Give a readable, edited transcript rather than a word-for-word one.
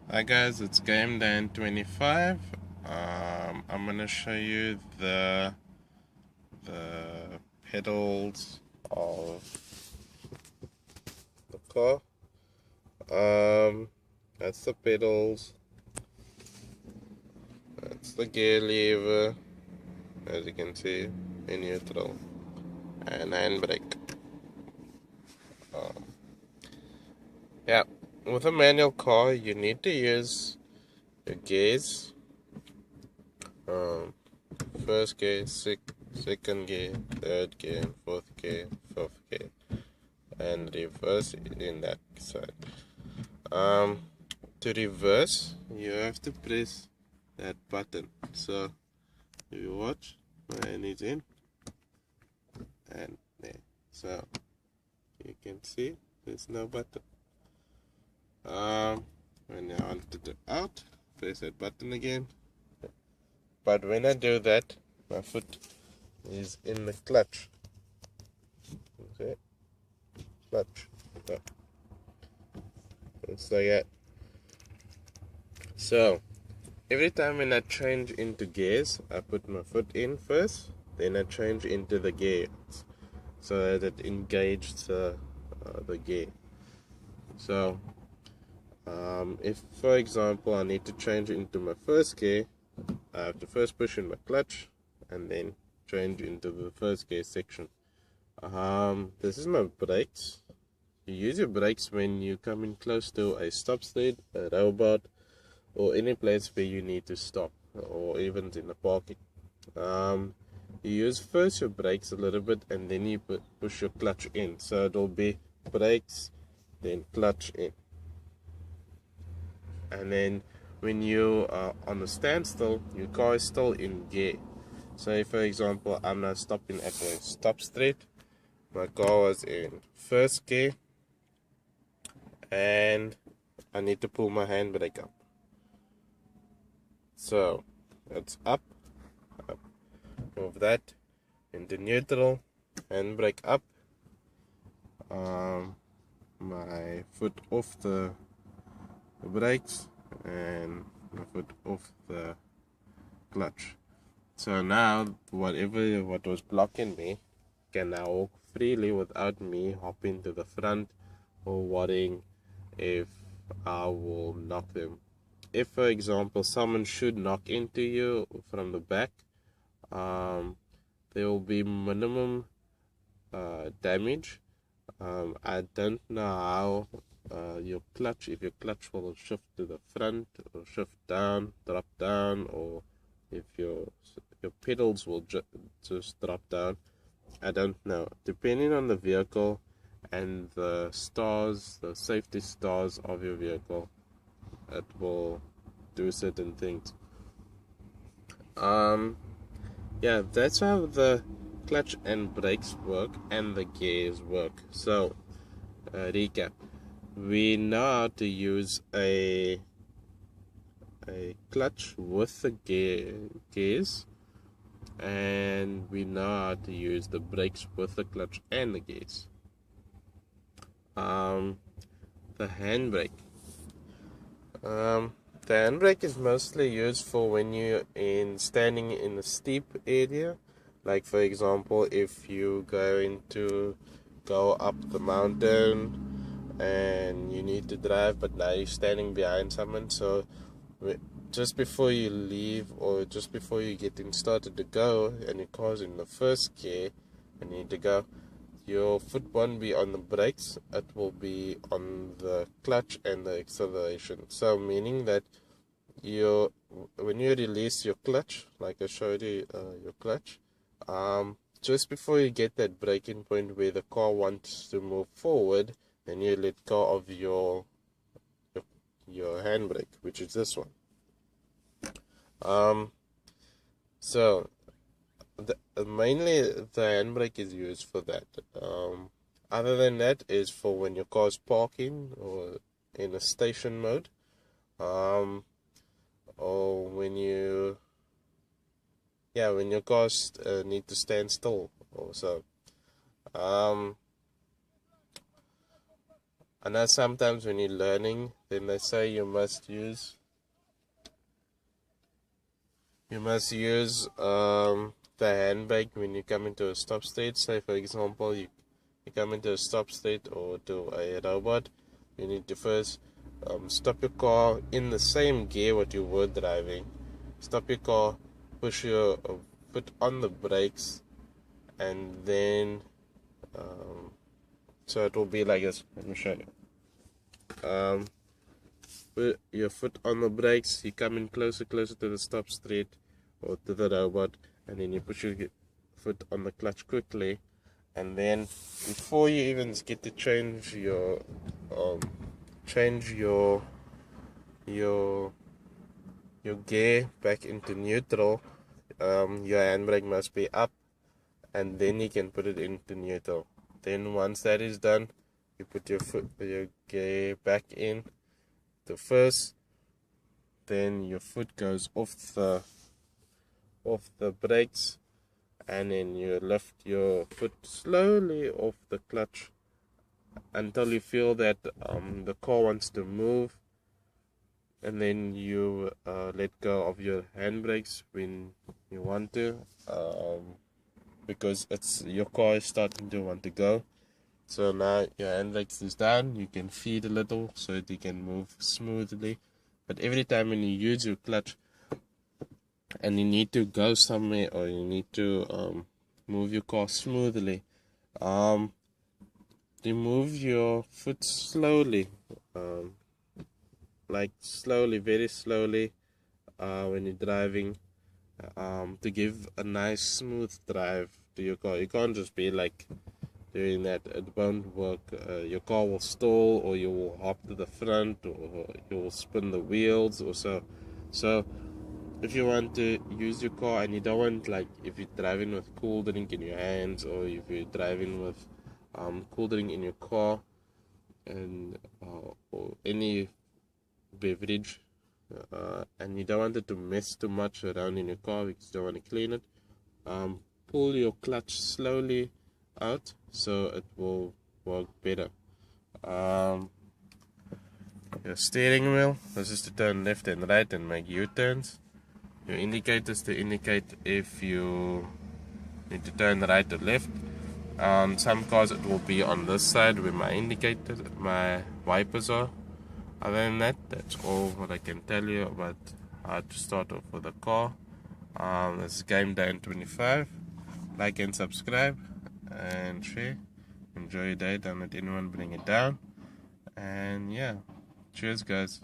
Hi guys, it's Game Dan 25. I'm gonna show you the pedals of the car. That's the pedals. That's the gear lever, as you can see, in neutral, and handbrake. Um, yeah, with a manual car, you need to use your gears. Um, First gear, second gear, third gear, fourth gear, fifth gear, and reverse in that side. To reverse, you have to press that button. So if you watch, my hand is in and there. So you can see there's no button. When I want to do out, press that button again. But when I do that, my foot is in the clutch. Okay, clutch. So it's like that. So every time when I change into gears, I put my foot in first, then I change into the gears so that it engages the gear. So if, for example, I need to change into my first gear, I have to first push in my clutch and then change into the first gear section. This is my brakes. You use your brakes when you come in close to a stop state, a robot, or any place where you need to stop, or even in the parking. You use first your brakes a little bit and then you push your clutch in. So it'll be brakes, then clutch in. And then when you are on a standstill, your car is still in gear. So if, for example, I'm not stopping at a stop straight, my car was in first gear and I need to pull my handbrake up. So it's up, move that into neutral, handbrake up, my foot off the brakes and my foot off the clutch. So now what was blocking me can now walk freely without me hopping to the front or worrying if I will knock them. If, for example, someone should knock into you from the back, there will be minimum damage. I don't know how your clutch, if your clutch will shift to the front or shift down, drop down, or if your pedals will just drop down. I don't know. Depending on the vehicle and the stars, the safety stars of your vehicle, it will do certain things. Yeah, that's how the clutch and brakes work and the gears work. So, recap. We know how to use a clutch with the gears, and we know how to use the brakes with the clutch and the gears. The handbrake. The handbrake is mostly used for when you're standing in a steep area. Like, for example, if you're going to go up the mountain and you need to drive, but now you're standing behind someone. So just before you leave or just before you getting started to go and your car's in the first gear and you need to go, your foot won't be on the brakes, it will be on the clutch and the acceleration. So meaning that when you release your clutch, like I showed you your clutch, just before you get that braking point where the car wants to move forward, then you let go of your handbrake, which is this one. So mainly the handbrake is used for that. Other than that is for when your car is parking or in a station mode, or when your cars need to stand still or so. I know sometimes when you're learning then they say you must use the handbrake when you come into a stop state. Say for example you come into a stop state or to a robot, you need to first stop your car in the same gear what you were driving. Stop your car, push your foot on the brakes, and then so it will be like this. Let me show you. Put your foot on the brakes, you come in closer to the stop street or to the robot, and then you put your foot on the clutch quickly, and then before you even get to change your gear back into neutral, your handbrake must be up, and then you can put it into neutral. Then once that is done, you put your gear back in the first, then your foot goes off the brakes, and then you lift your foot slowly off the clutch until you feel that the car wants to move, and then you let go of your handbrakes when you want to, because your car is starting to want to go. So now your handbrakes is down, you can feed a little so that you can move smoothly. But every time when you use your clutch and you need to go somewhere, or you need to move your car smoothly, remove your foot slowly, like slowly, very slowly, when you're driving, to give a nice smooth drive to your car. You can't just be like doing that, it won't work. Your car will stall, or you will hop to the front, or you will spin the wheels or so if you want to use your car and you don't want, like if you're driving with cool drink in your hands, or if you're driving with cool drink in your car, and or any beverage, and you don't want it to mess too much around in your car because you don't want to clean it, pull your clutch slowly out so it will work better. Your steering wheel, this is to turn left and right and make U-turns. Your indicators to indicate if you need to turn right or left. On some cars it will be on this side where my wipers are. Other than that, that's all what I can tell you about how to start off with a car. This is Game Day in 25. Like and subscribe and share. Enjoy your day, don't let anyone bring it down. And yeah, cheers guys.